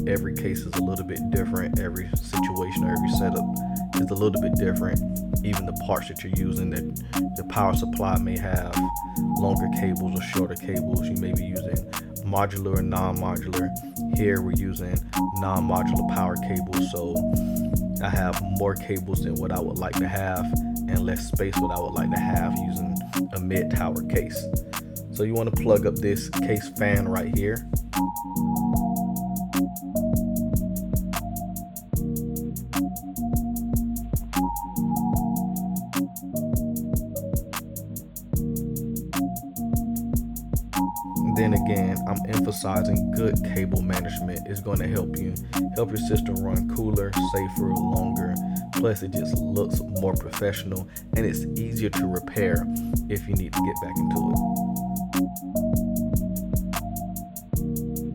every case is a little bit different. Every situation or every setup is a little bit different. Even the parts that you're using, that the power supply may have longer cables or shorter cables. You may be using modular or non-modular. Here we're using non-modular power cables, so I have more cables than what I would like to have and less space what I would like to have using a mid-tower case. So you want to plug up this case fan right here. Then again, I'm emphasizing good cable management is going to help your system run cooler, safer, longer. Plus it just looks more professional and it's easier to repair if you need to get back into it.